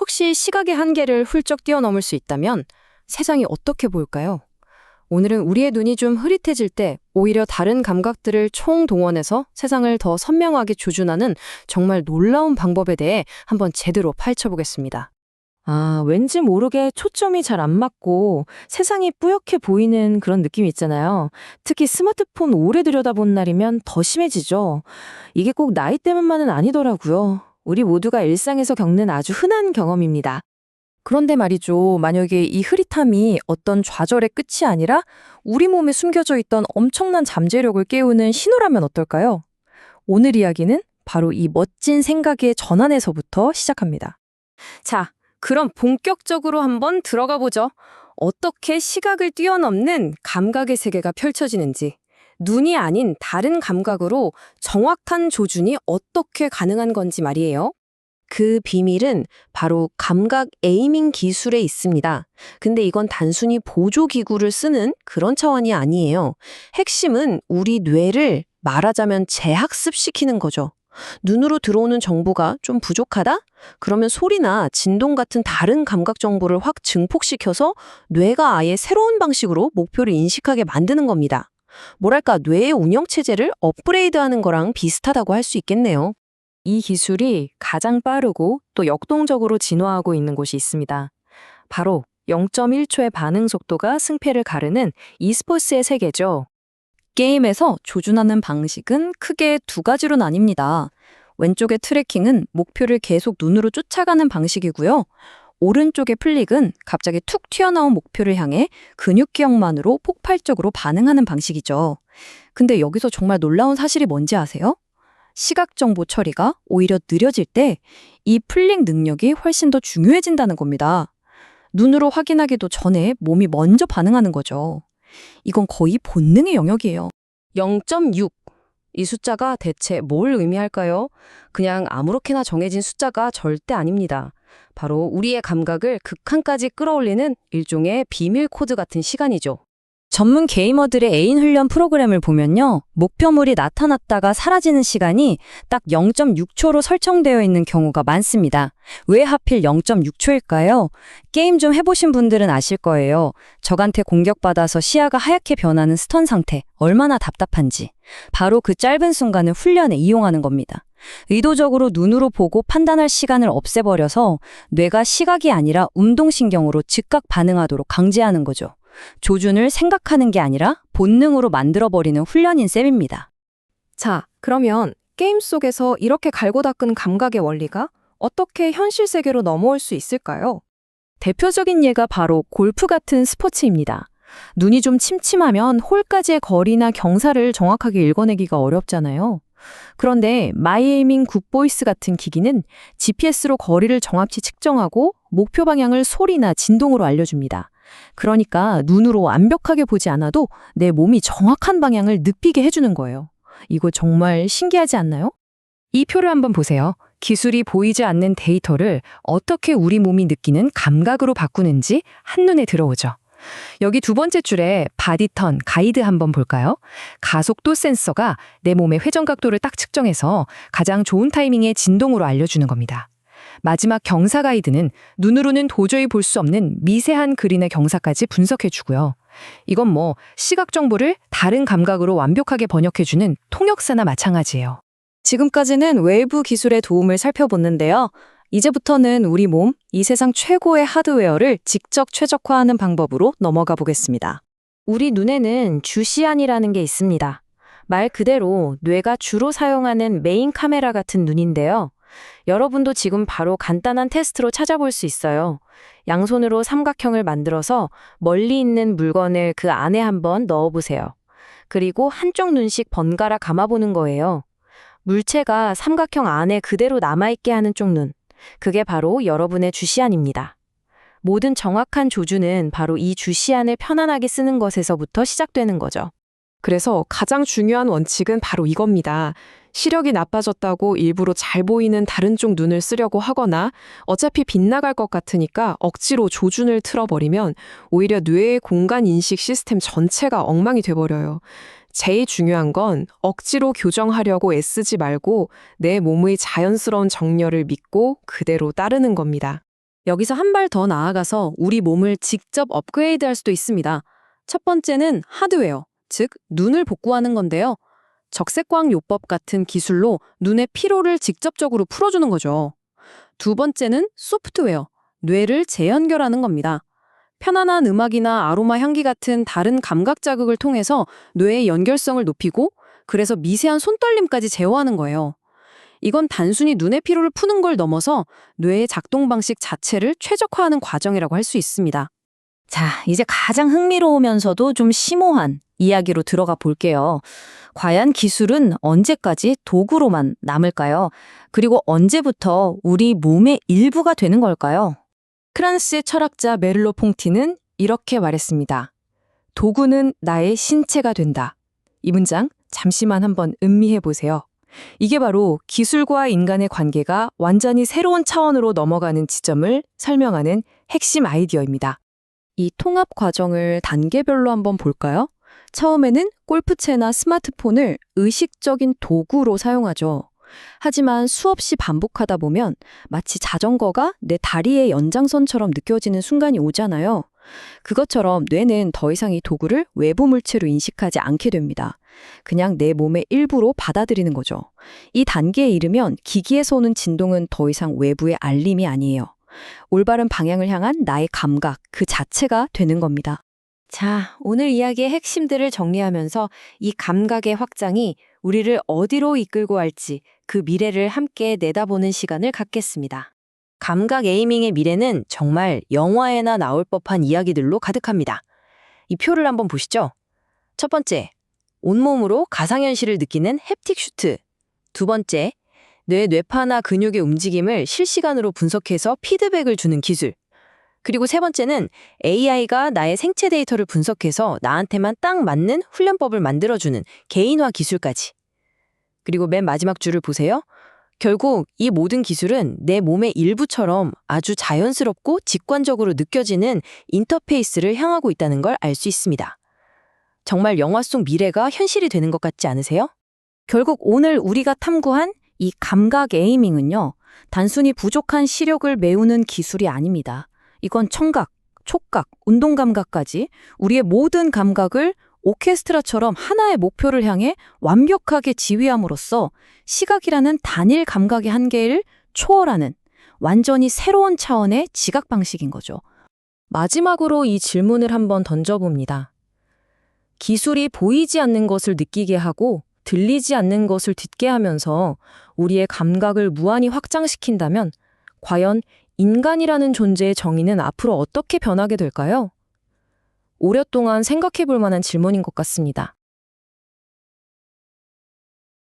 혹시 시각의 한계를 훌쩍 뛰어넘을 수 있다면 세상이 어떻게 보일까요? 오늘은 우리의 눈이 좀 흐릿해질 때 오히려 다른 감각들을 총동원해서 세상을 더 선명하게 조준하는 정말 놀라운 방법에 대해 한번 제대로 파헤쳐보겠습니다. 왠지 모르게 초점이 잘 안 맞고 세상이 뿌옇게 보이는 그런 느낌이 있잖아요. 특히 스마트폰 오래 들여다본 날이면 더 심해지죠. 이게 꼭 나이 때문만은 아니더라고요. 우리 모두가 일상에서 겪는 아주 흔한 경험입니다. 그런데 말이죠. 만약에 이 흐릿함이 어떤 좌절의 끝이 아니라 우리 몸에 숨겨져 있던 엄청난 잠재력을 깨우는 신호라면 어떨까요? 오늘 이야기는 바로 이 멋진 생각의 전환에서부터 시작합니다. 자, 그럼 본격적으로 한번 들어가 보죠. 어떻게 시각을 뛰어넘는 감각의 세계가 펼쳐지는지, 눈이 아닌 다른 감각으로 정확한 조준이 어떻게 가능한 건지 말이에요. 그 비밀은 바로 감각 에이밍 기술에 있습니다. 근데 이건 단순히 보조기구를 쓰는 그런 차원이 아니에요. 핵심은 우리 뇌를 말하자면 재학습시키는 거죠. 눈으로 들어오는 정보가 좀 부족하다? 그러면 소리나 진동 같은 다른 감각 정보를 확 증폭시켜서 뇌가 아예 새로운 방식으로 목표를 인식하게 만드는 겁니다. 뭐랄까, 뇌의 운영체제를 업그레이드하는 거랑 비슷하다고 할 수 있겠네요. 이 기술이 가장 빠르고 또 역동적으로 진화하고 있는 곳이 있습니다. 바로 0.1초의 반응 속도가 승패를 가르는 e스포츠의 세계죠. 게임에서 조준하는 방식은 크게 두 가지로 나뉩니다. 왼쪽의 트래킹은 목표를 계속 눈으로 쫓아가는 방식이고요. 오른쪽의 플릭은 갑자기 툭 튀어나온 목표를 향해 근육 기억만으로 폭발적으로 반응하는 방식이죠. 근데 여기서 정말 놀라운 사실이 뭔지 아세요? 시각 정보 처리가 오히려 느려질 때 이 플릭 능력이 훨씬 더 중요해진다는 겁니다. 눈으로 확인하기도 전에 몸이 먼저 반응하는 거죠. 이건 거의 본능의 영역이에요. 0.6. 이 숫자가 대체 뭘 의미할까요? 그냥 아무렇게나 정해진 숫자가 절대 아닙니다. 바로 우리의 감각을 극한까지 끌어올리는 일종의 비밀 코드 같은 시간이죠. 전문 게이머들의 애인 훈련 프로그램을 보면요. 목표물이 나타났다가 사라지는 시간이 딱 0.6초로 설정되어 있는 경우가 많습니다. 왜 하필 0.6초일까요? 게임 좀 해보신 분들은 아실 거예요. 적한테 공격받아서 시야가 하얗게 변하는 스턴 상태, 얼마나 답답한지. 바로 그 짧은 순간을 훈련에 이용하는 겁니다. 의도적으로 눈으로 보고 판단할 시간을 없애버려서 뇌가 시각이 아니라 운동신경으로 즉각 반응하도록 강제하는 거죠. 조준을 생각하는 게 아니라 본능으로 만들어버리는 훈련인 셈입니다. 자, 그러면 게임 속에서 이렇게 갈고 닦은 감각의 원리가 어떻게 현실 세계로 넘어올 수 있을까요? 대표적인 예가 바로 골프 같은 스포츠입니다. 눈이 좀 침침하면 홀까지의 거리나 경사를 정확하게 읽어내기가 어렵잖아요. 그런데 마이에이밍 굿보이스 같은 기기는 GPS로 거리를 정확히 측정하고 목표 방향을 소리나 진동으로 알려줍니다. 그러니까 눈으로 완벽하게 보지 않아도 내 몸이 정확한 방향을 느끼게 해주는 거예요. 이거 정말 신기하지 않나요? 이 표를 한번 보세요. 기술이 보이지 않는 데이터를 어떻게 우리 몸이 느끼는 감각으로 바꾸는지 한눈에 들어오죠. 여기 두 번째 줄에 바디턴, 가이드 한번 볼까요? 가속도 센서가 내 몸의 회전 각도를 딱 측정해서 가장 좋은 타이밍에 진동으로 알려주는 겁니다. 마지막 경사 가이드는 눈으로는 도저히 볼 수 없는 미세한 그린의 경사까지 분석해주고요. 이건 뭐 시각 정보를 다른 감각으로 완벽하게 번역해주는 통역사나 마찬가지예요. 지금까지는 외부 기술의 도움을 살펴봤는데요. 이제부터는 우리 몸, 이 세상 최고의 하드웨어를 직접 최적화하는 방법으로 넘어가 보겠습니다. 우리 눈에는 주시안이라는 게 있습니다. 말 그대로 뇌가 주로 사용하는 메인 카메라 같은 눈인데요. 여러분도 지금 바로 간단한 테스트로 찾아볼 수 있어요. 양손으로 삼각형을 만들어서 멀리 있는 물건을 그 안에 한번 넣어보세요. 그리고 한쪽 눈씩 번갈아 감아보는 거예요. 물체가 삼각형 안에 그대로 남아있게 하는 쪽 눈. 그게 바로 여러분의 주시안입니다. 모든 정확한 조준은 바로 이 주시안을 편안하게 쓰는 것에서부터 시작되는 거죠. 그래서 가장 중요한 원칙은 바로 이겁니다. 시력이 나빠졌다고 일부러 잘 보이는 다른 쪽 눈을 쓰려고 하거나 어차피 빗나갈 것 같으니까 억지로 조준을 틀어버리면 오히려 뇌의 공간 인식 시스템 전체가 엉망이 돼버려요. 제일 중요한 건 억지로 교정하려고 애쓰지 말고 내 몸의 자연스러운 정렬을 믿고 그대로 따르는 겁니다. 여기서 한 발 더 나아가서 우리 몸을 직접 업그레이드할 수도 있습니다. 첫 번째는 하드웨어, 즉 눈을 복구하는 건데요. 적색광 요법 같은 기술로 눈의 피로를 직접적으로 풀어주는 거죠. 두 번째는 소프트웨어, 뇌를 재연결하는 겁니다. 편안한 음악이나 아로마 향기 같은 다른 감각 자극을 통해서 뇌의 연결성을 높이고 그래서 미세한 손떨림까지 제어하는 거예요. 이건 단순히 눈의 피로를 푸는 걸 넘어서 뇌의 작동 방식 자체를 최적화하는 과정이라고 할 수 있습니다. 자, 이제 가장 흥미로우면서도 좀 심오한 이야기로 들어가 볼게요. 과연 기술은 언제까지 도구로만 남을까요? 그리고 언제부터 우리 몸의 일부가 되는 걸까요? 프랑스의 철학자 메를로 퐁티는 이렇게 말했습니다. 도구는 나의 신체가 된다. 이 문장 잠시만 한번 음미해 보세요. 이게 바로 기술과 인간의 관계가 완전히 새로운 차원으로 넘어가는 지점을 설명하는 핵심 아이디어입니다. 이 통합 과정을 단계별로 한번 볼까요? 처음에는 골프채나 스마트폰을 의식적인 도구로 사용하죠. 하지만 수없이 반복하다 보면 마치 자전거가 내 다리의 연장선처럼 느껴지는 순간이 오잖아요. 그것처럼 뇌는 더 이상 이 도구를 외부 물체로 인식하지 않게 됩니다. 그냥 내 몸의 일부로 받아들이는 거죠. 이 단계에 이르면 기기에서 오는 진동은 더 이상 외부의 알림이 아니에요. 올바른 방향을 향한 나의 감각 그 자체가 되는 겁니다. 자, 오늘 이야기의 핵심들을 정리하면서 이 감각의 확장이 우리를 어디로 이끌고 갈지 그 미래를 함께 내다보는 시간을 갖겠습니다. 감각 에이밍의 미래는 정말 영화에나 나올 법한 이야기들로 가득합니다. 이 표를 한번 보시죠. 첫 번째, 온몸으로 가상현실을 느끼는 햅틱 슈트. 두 번째, 뇌 뇌파나 근육의 움직임을 실시간으로 분석해서 피드백을 주는 기술. 그리고 세 번째는 AI가 나의 생체 데이터를 분석해서 나한테만 딱 맞는 훈련법을 만들어주는 개인화 기술까지. 그리고 맨 마지막 줄을 보세요. 결국 이 모든 기술은 내 몸의 일부처럼 아주 자연스럽고 직관적으로 느껴지는 인터페이스를 향하고 있다는 걸 알 수 있습니다. 정말 영화 속 미래가 현실이 되는 것 같지 않으세요? 결국 오늘 우리가 탐구한 이 감각 에이밍은요, 단순히 부족한 시력을 메우는 기술이 아닙니다. 이건 청각, 촉각, 운동감각까지 우리의 모든 감각을 오케스트라처럼 하나의 목표를 향해 완벽하게 지휘함으로써 시각이라는 단일 감각의 한계를 초월하는 완전히 새로운 차원의 지각 방식인 거죠. 마지막으로 이 질문을 한번 던져봅니다. 기술이 보이지 않는 것을 느끼게 하고 들리지 않는 것을 듣게 하면서 우리의 감각을 무한히 확장시킨다면 과연 인간이라는 존재의 정의는 앞으로 어떻게 변하게 될까요? 오랫동안 생각해 볼 만한 질문인 것 같습니다.